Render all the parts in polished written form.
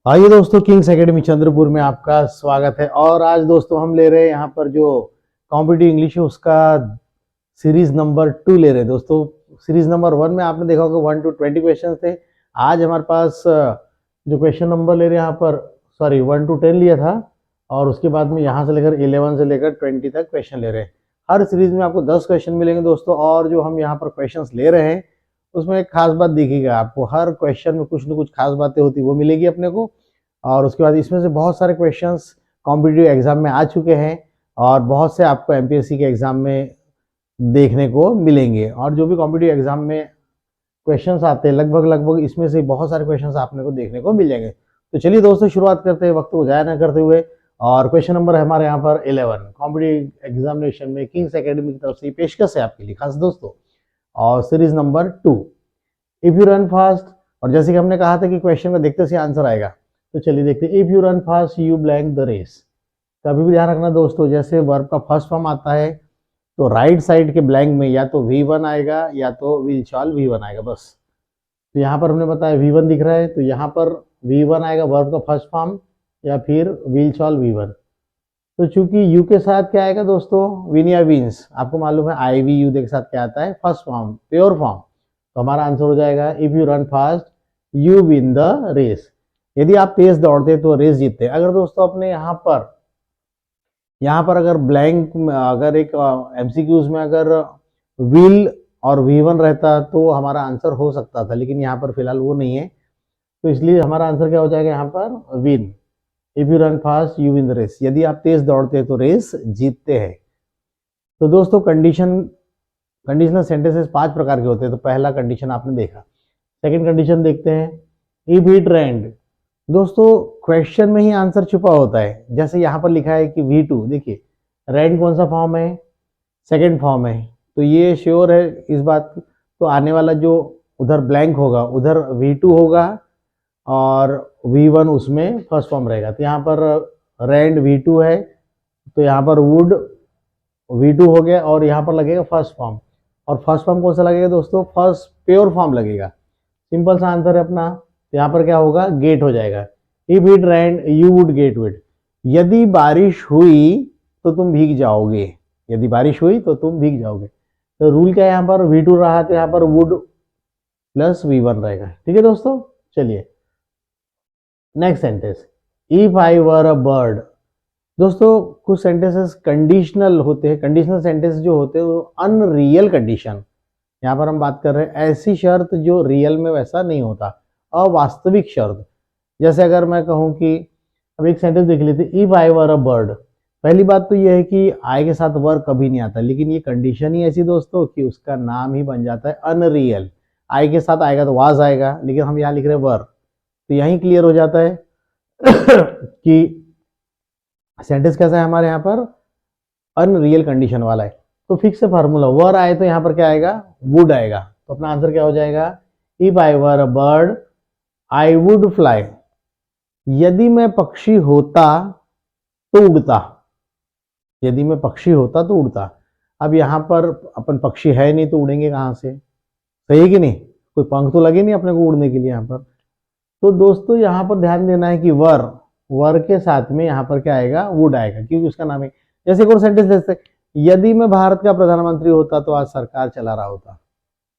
आइए दोस्तों, Kings academy Chandrapur में आपका स्वागत है। और आज दोस्तों हम ले रहे हैं यहाँ पर जो कॉम्पिटिटिव इंग्लिश है उसका सीरीज नंबर 2 ले रहे हैं। दोस्तों सीरीज नंबर 1 में आपने देखा होगा 1 to 20 क्वेश्चन थे। आज हमारे पास जो क्वेश्चन नंबर ले रहे हैं यहाँ पर 1 to 10 लिया था, और उसके बाद में यहाँ से लेकर 11 से लेकर 20 तक क्वेश्चन ले रहे हैं। हर सीरीज में आपको 10 क्वेश्चन मिलेंगे दोस्तों, और जो हम यहाँ पर क्वेश्चन ले रहे हैं उसमें एक खास बात दिखेगा आपको। हर क्वेश्चन में कुछ न कुछ खास बातें होती वो मिलेगी अपने को। और उसके बाद इसमें से बहुत सारे क्वेश्चंस कॉम्पिटिटिव एग्जाम में आ चुके हैं, और बहुत से आपको एमपीएससी के एग्जाम में देखने को मिलेंगे। और जो भी कॉम्पिटिटिव एग्जाम में क्वेश्चंस आते हैं लगभग इसमें से बहुत सारे क्वेश्चंस आपने को देखने को मिल जाएंगे। तो चलिए दोस्तों शुरुआत करते हैं वक्त को ज़ाया न करते हुए। और क्वेश्चन नंबर है हमारे यहाँ पर 11 कॉम्पिटिटिव एग्जामिनेशन में किंग्स एकेडमी की तरफ से पेशकश है आपके लिए खास दोस्तों, और series number 2 if you run fast. और जैसे कि हमने कहा था कि क्वेश्चन का देखते से आंसर आएगा, तो चलिए देखते हैं। If you run fast you blank the race. कभी भी ध्यान रखना दोस्तों, जैसे वर्ब का फर्स्ट फॉर्म आता है तो राइट साइड के ब्लैंक में या तो V1 आएगा या तो विल शॉल V1 आएगा बस। तो यहाँ पर हमने बताया V1 दिख रहा है, तो यहाँ पर V1 आएगा वर्ब का फर्स्ट फॉर्म, या फिर विल शॉल V1। तो चूंकि यू के साथ क्या आएगा दोस्तों, विन या विंस, आपको मालूम है IVU के साथ क्या आता है, फर्स्ट फॉर्म प्योर फॉर्म। तो हमारा आंसर हो जाएगा if you run fast you win the race. यदि आप तेज दौड़ते तो रेस जीतते। अगर दोस्तों अपने यहाँ पर अगर ब्लैंक अगर एक MCQs में अगर विल और V1 रहता तो हमारा आंसर हो सकता था, लेकिन यहाँ पर फिलहाल वो नहीं है, तो इसलिए हमारा आंसर क्या हो जाएगा यहाँ पर win. If you run fast you win the race. यदि आप तेज दौड़ते हैं तो रेस जीतते हैं। तो दोस्तों कंडीशनल सेंटेंसेस 5 प्रकार के होते हैं। तो पहला कंडीशन आपने देखा। सेकंड कंडीशन देखते हैं, इफ इट रेन्ड। दोस्तों क्वेश्चन में ही आंसर छुपा होता है। जैसे यहाँ पर लिखा है कि V2, देखिए रेंड कौन सा फॉर्म है, सेकंड फॉर्म है, तो ये श्योर है इस बात की। तो आने वाला जो उधर ब्लैंक होगा उधर V2 होगा और V1 उसमें फर्स्ट फॉर्म रहेगा। तो यहाँ पर रेंड V2 है, तो यहाँ पर वुड V2 हो गया, और यहाँ पर लगेगा फर्स्ट फॉर्म। और फर्स्ट फॉर्म कौन सा लगेगा दोस्तों, फर्स्ट प्योर फॉर्म लगेगा। सिंपल सा आंसर है अपना। तो यहाँ पर क्या होगा, गेट हो जाएगा। If it rain you would get wet. यदि बारिश हुई तो तुम भीग जाओगे। यदि बारिश हुई तो तुम भीग जाओगे। तो रूल क्या है, यहाँ पर V2 रहा तो यहाँ पर वुड प्लस V1 रहेगा। ठीक है दोस्तों, चलिए next sentence, if I were a bird. दोस्तों कुछ सेंटेंसेस कंडीशनल होते हैं। कंडीशनल सेंटेंस जो होते हैं वो अनरियल कंडीशन, यहाँ पर हम बात कर रहे हैं ऐसी शर्त जो रियल में वैसा नहीं होता, अवास्तविक शर्त। जैसे अगर मैं कहूँ कि अब एक सेंटेंस देख लेते, if I were a bird. पहली बात तो यह है कि आई के साथ वर कभी नहीं आता, लेकिन ये कंडीशन ही ऐसी दोस्तों कि उसका नाम ही बन जाता है अनरियल। आई के साथ आएगा तो वाज आएगा, लेकिन हम यहाँ लिख रहे हैं वर, तो यहीं क्लियर हो जाता है कि सेंटेंस कैसा है हमारे यहाँ पर, अनरियल कंडीशन वाला है। तो फिक्स है फार्मूला, वर आए तो यहाँ पर क्या आएगा, वुड आएगा। तो अपना आंसर क्या हो जाएगा, if I were a bird I would fly. यदि मैं पक्षी होता तो उड़ता। यदि मैं पक्षी होता तो उड़ता। अब यहाँ पर अपन पक्षी है नहीं तो उड़ेंगे कहाँ से, सही है कि नहीं, कोई पंख तो लगे नहीं अपने को उड़ने के लिए यहाँ पर। तो दोस्तों यहाँ पर ध्यान देना है कि वर के साथ में यहाँ पर क्या आएगा, वुड आएगा, क्योंकि उसका नाम है। जैसे एक और सेंटेंस देखते, यदि मैं भारत का प्रधानमंत्री होता तो आज सरकार चला रहा होता।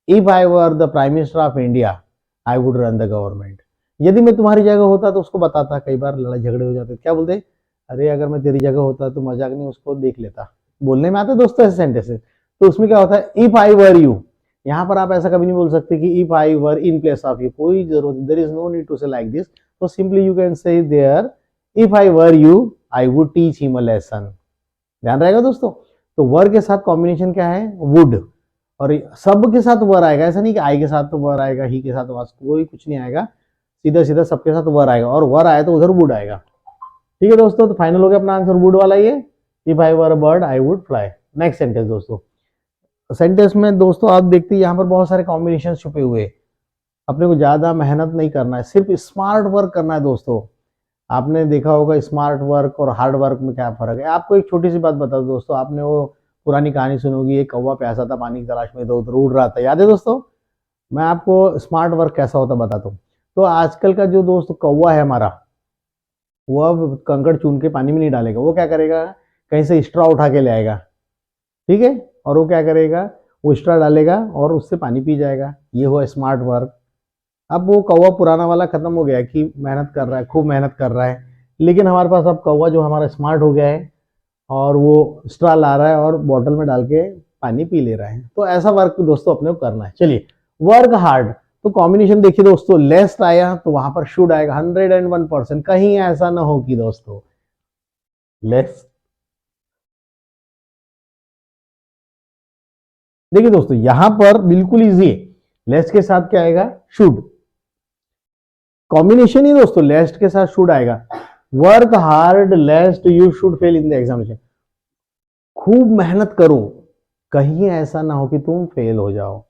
If I were the prime minister of India I would run the government. यदि मैं तुम्हारी जगह होता तो उसको बताता। कई बार लड़ाई झगड़े हो जाते, क्या बोलते, अरे अगर मैं तेरी जगह होता तो मजाक नहीं, उसको देख लेता। बोलने में आते दोस्तों ऐसे सेंटेंसेस। तो उसमें क्या होता है, इफ आई वर यू। यहाँ पर आप ऐसा कभी नहीं बोल सकते कि if I were in place of you, कोई जरूरत, there is no need to say like this. तो simply you can say there, if I were you I would teach him a lesson. ध्यान रहेगा दोस्तों। तो वर के साथ कॉम्बिनेशन क्या है, वुड, और सब के साथ वर आएगा। ऐसा नहीं कि आई के साथ तो वर आएगा, ही के साथ कोई कुछ नहीं आएगा, सीधा सीधा सबके साथ वर आएगा, और वर आए तो उधर वुड आएगा। ठीक है दोस्तों, तो फाइनल हो गया अपना आंसर वुड वाला ये, if I were a bird I would fly. Next sentence दोस्तों, सेंटेंस में दोस्तों आप देखते हैं यहाँ पर बहुत सारे कॉम्बिनेशन छुपे हुए। अपने को ज्यादा मेहनत नहीं करना है, सिर्फ स्मार्ट वर्क करना है दोस्तों। आपने देखा होगा स्मार्ट वर्क और हार्ड वर्क में क्या फर्क है। आपको एक छोटी सी बात बता दो दोस्तों, आपने वो पुरानी कहानी सुनी होगी, एक कौवा प्यासा था पानी की तलाश में, इधर उधर उड़ रहा था, याद है दोस्तों। मैं आपको स्मार्ट वर्क कैसा होता बताता हूँ। तो आजकल का जो दोस्त कौवा है हमारा, वो अब कंकड़ चुन के पानी में नहीं डालेगा, वो क्या करेगा, कहीं से स्ट्रॉ उठा के ले आएगा, ठीक है, और वो क्या करेगा, वो स्ट्रॉ डालेगा और उससे पानी पी जाएगा। ये हुआ स्मार्ट वर्क। अब वो कौवा पुराना वाला खत्म हो गया कि मेहनत कर रहा है, खूब मेहनत कर रहा है, लेकिन हमारे पास अब कौवा जो हमारा स्मार्ट हो गया है और वो स्ट्रॉ ला रहा है और बॉटल में डाल के पानी पी ले रहा है। तो ऐसा वर्क दोस्तों अपने को करना है। चलिए, वर्क हार्ड, तो कॉम्बिनेशन देखिए दोस्तों, लेस्ट आया तो वहां पर शुड आएगा 101%। कहीं ऐसा ना हो कि दोस्तों लेस, देखिए दोस्तों यहां पर बिल्कुल इजी है, लेस्ट के साथ क्या आएगा, शुड। कॉम्बिनेशन ही दोस्तों लेस्ट के साथ शुड आएगा। Work hard lest you should fail in the examination, खूब मेहनत करो, कहीं ऐसा ना हो कि तुम फेल हो जाओ।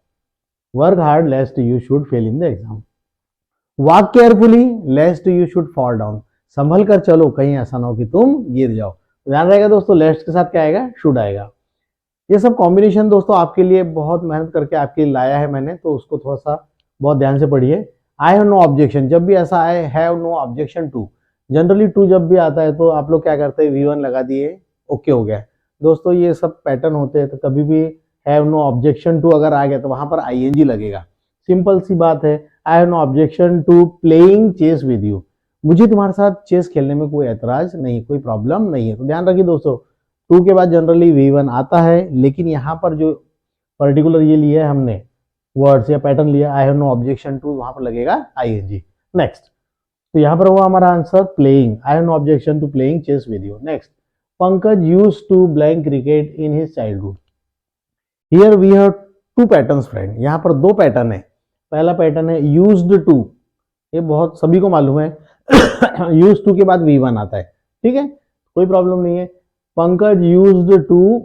Work hard lest you should fail in the exam. Walk carefully lest you should fall down, संभल कर चलो, कहीं ऐसा ना हो कि तुम गिर जाओ। ध्यान रहेगा दोस्तों, लेस्ट के साथ क्या आएगा, शुड आएगा। ये सब कॉम्बिनेशन दोस्तों आपके लिए बहुत मेहनत करके आपके लिए लाया है मैंने, तो उसको थोड़ा सा बहुत ध्यान से पढ़िए। आई हैव नो ऑब्जेक्शन, जब भी ऐसा आए have no objection to, generally to जब भी आता है तो आप लोग क्या करते हैं, V1 लगा दिए, ओके हो गया। दोस्तों ये सब पैटर्न होते हैं, तो कभी भी हैव नो ऑब्जेक्शन टू अगर आ गया तो वहां पर ING लगेगा। सिंपल सी बात है, I have no objection to playing chess with you, मुझे तुम्हारे साथ चेस खेलने में कोई एतराज नहीं, कोई प्रॉब्लम नहीं है। तो ध्यान रखिए दोस्तों, टू के बाद जनरली V1 आता है, लेकिन यहाँ पर जो पर्टिकुलर ये लिया है हमने वर्ड्स या पैटर्न लिया, I have no objection to, वहां पर लगेगा ING। नेक्स्ट, तो यहाँ पर हुआ हमारा answer playing, I have no objection to playing chess with you. Next, Pankaj used to playing cricket in his childhood. Here we have two patterns friend, यहाँ पर दो पैटर्न है। पहला पैटर्न है यूज्ड टू, ये बहुत सभी को मालूम है यूज्ड टू के बाद V1 आता है, ठीक है, कोई प्रॉब्लम नहीं है। Pankaj used to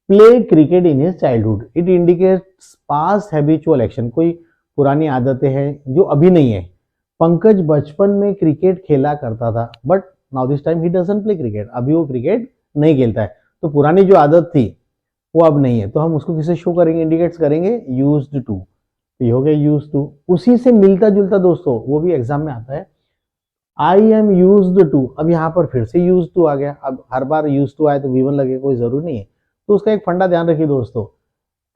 play cricket in his childhood, it indicates past habitual action, कोई पुरानी आदतें हैं जो अभी नहीं है। पंकज बचपन में क्रिकेट खेला करता था, but now this time he doesn't play cricket, अभी वो क्रिकेट नहीं खेलता है। तो पुरानी जो आदत थी वो अब नहीं है, तो हम उसको किसे शो करेंगे, इंडिकेट्स करेंगे यूज्ड टू। तो ये हो गया यूज्ड टू। उसी से मिलता जुलता दोस्तों वो भी एग्जाम में आता है, आई एम यूज्ड टू, अब यहाँ पर फिर से यूज्ड टू आ गया। अब हर बार यूज्ड टू आए तो V1 लगे, कोई जरूरी नहीं है। तो उसका एक फंडा ध्यान रखिए दोस्तों,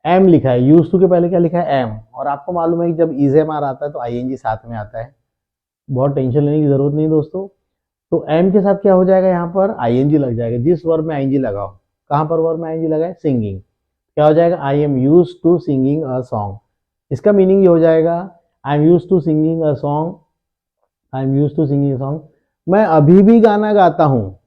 एम लिखा है, यूज्ड टू के पहले क्या लिखा है, एम, और आपको मालूम है कि जब इजेमार आता है तो ING साथ में आता है, बहुत टेंशन लेने की जरूरत नहीं दोस्तों। तो एम के साथ क्या हो जाएगा, यहाँ पर ING लग जाएगा, जिस वर्ब में ING लगाओ। कहाँ पर वर्ब में ING लगा है, सिंगिंग, क्या हो जाएगा, I am use to singing a song. इसका मीनिंग ये हो जाएगा, I am use to singing a song, I am use to singing a song, मैं अभी भी गाना गाता हूँ,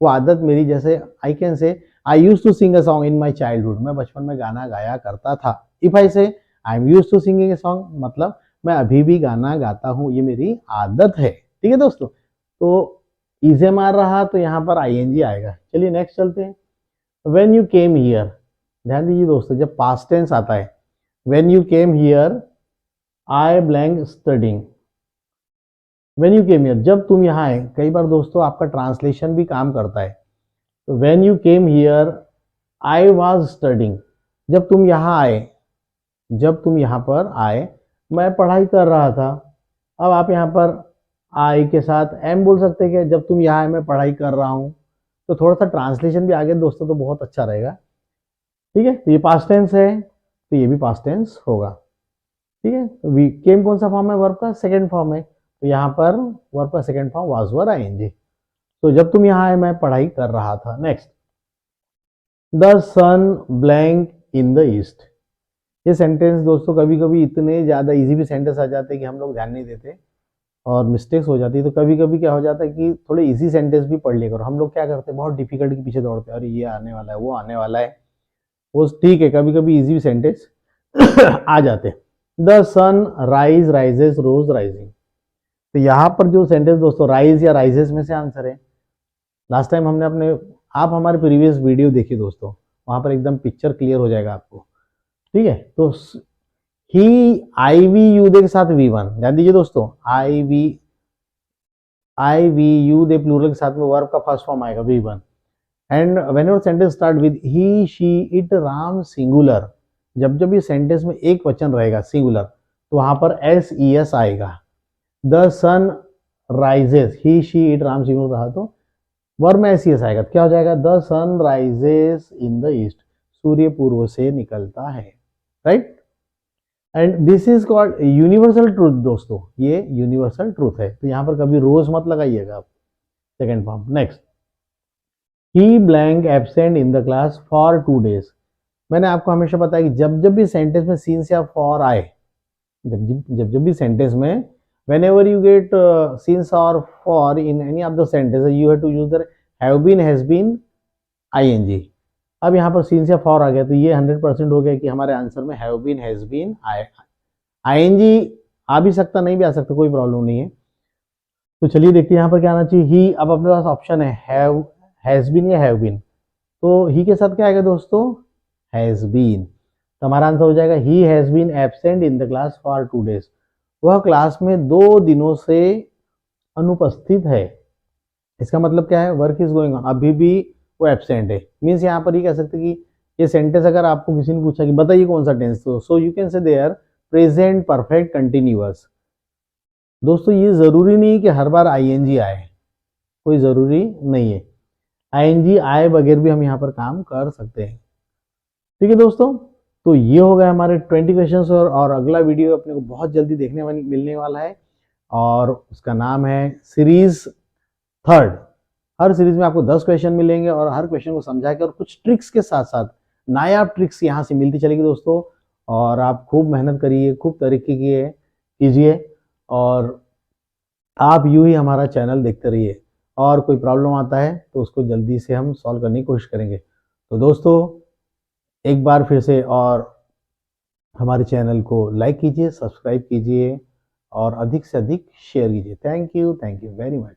वो आदत मेरी, जैसे I can say I use to sing a song in my childhood, मैं बचपन में गाना गाया करता था। If I say I am use to singing a song, मतलब मैं अभी भी गाना गाता हूँ, ये मेरी आदत है, ठीक है दोस्तों। तो इसे मार रहा तो यहाँ पर ING आएगा। चलिए नेक्स्ट चलते हैं, वेन यू केम हियर, ध्यान दीजिए दोस्तों, जब पास्ट टेंस आता है, when you came here I blank studying, when you came here, जब तुम यहाँ आए, कई बार दोस्तों आपका ट्रांसलेशन भी काम करता है। तो when you came here I was studying, जब तुम यहाँ आए, जब तुम यहाँ पर आए मैं पढ़ाई कर रहा था। अब आप यहाँ पर आई के साथ एम बोल सकते हैं कि जब तुम यहाँ आए मैं पढ़ाई कर रहा हूँ, तो थोड़ा सा ट्रांसलेशन भी आगे दोस्तों तो बहुत अच्छा रहेगा, ठीक है। तो ये पास्ट टेंस है, तो ये भी पास्ट टेंस होगा, ठीक है। तो वी केम कौन सा फॉर्म है, वर्ब का सेकंड फॉर्म है, तो यहाँ पर वर्ब का second form was were ING। तो जब तुम यहाँ आए मैं पढ़ाई कर रहा था। Next, the sun blank in the east, ये सेंटेंस दोस्तों कभी कभी इतने ज़्यादा इजी भी सेंटेंस आ जाते हैं कि हम लोग ध्यान नहीं देते और मिस्टेक्स हो जाती है। तो कभी कभी क्या हो जाता है कि थोड़े इजी सेंटेंस भी पढ़ लिया करो, हम लोग क्या करते हैं बहुत डिफिकल्ट के पीछे दौड़ते हैं, अरे ये आने वाला है वो आने वाला है, वो ठीक है, कभी कभी इजी सेंटेंस आ जाते हैं। The sun rise rises rose rising, तो यहाँ पर जो सेंटेंस दोस्तों राइज या राइजेस में से आंसर है। लास्ट टाइम हमने अपने, आप हमारे प्रीवियस वीडियो देखिए दोस्तों, वहां पर एकदम पिक्चर क्लियर हो जाएगा आपको, ठीक है। तो ही IVU दे के साथ V1, ध्यान दीजिए दोस्तों, IVU दे प्लूरल के साथ में वर्ब का फर्स्ट फॉर्म आएगा V1। And whenever sentence start with he she it Ram singular, जब जब ये सेंटेंस में एक वचन रहेगा सिंगुलर तो वहां पर SES आएगा। The sun rises, he she it Ram Singh रहा तो वर्ब में ऐसी आएगा, क्या हो जाएगा, the sun rises in the east, सूर्य पूर्व से निकलता है, right. And this is called universal truth दोस्तों, ये यूनिवर्सल ट्रूथ है, तो यहां पर कभी रोज मत लगाइएगा आप। Second form, next, he blank absent in the class for 2 days। मैंने आपको हमेशा बताया कि जब जब भी सेंटेंस में सीन्स या फॉर आए, जब भी सेंटेंस में whenever you get since or for in any of the sentences you have to use the have been, has been, ing। अब यहाँ पर since या for आ गया तो ये 100% हो गया कि हमारे आंसर में have been, has been, ing आ भी सकता, नहीं भी आ सकता, कोई प्रॉब्लम नहीं है। तो चलिए देखते हैं यहाँ पर क्या आना चाहिए, ही। अब अपने पास ऑप्शन है have, has been या have been, तो ही के साथ क्या आएगा दोस्तों, has been। तो हमारा आंसर हो जाएगा he has been absent in the class for 2 days। वह क्लास में 2 दिनों से अनुपस्थित है। इसका मतलब क्या है, वर्क इज गोइंग ऑन, अभी भी वो एब्सेंट है। मीन्स यहाँ पर ये कह सकते कि ये सेंटेंस अगर आपको किसी ने पूछा कि बताइए कौन सा टेंस, तो so you can say there present perfect continuous. दोस्तों ये जरूरी नहीं कि हर बार आईएनजी आए, कोई जरूरी नहीं है, आईएनजी आए बगैर भी हम यहाँ पर काम कर सकते हैं। ठीक है दोस्तों, तो ये हो गए हमारे 20 क्वेश्चंस और अगला वीडियो अपने को बहुत जल्दी देखने मिलने वाला है और उसका नाम है सीरीज 3। हर सीरीज में आपको 10 क्वेश्चन मिलेंगे और हर क्वेश्चन को समझा के और कुछ ट्रिक्स के साथ साथ नायाब ट्रिक्स यहाँ से मिलती चलेगी दोस्तों। और आप खूब मेहनत करिए, खूब तरीके कीजिए और आप यूं ही हमारा चैनल देखते रहिए। और कोई प्रॉब्लम आता है तो उसको जल्दी से हम सॉल्व करने की कोशिश करेंगे। तो दोस्तों एक बार फिर से और हमारे चैनल को लाइक कीजिए, सब्सक्राइब कीजिए और अधिक से अधिक शेयर कीजिए। Thank you very much.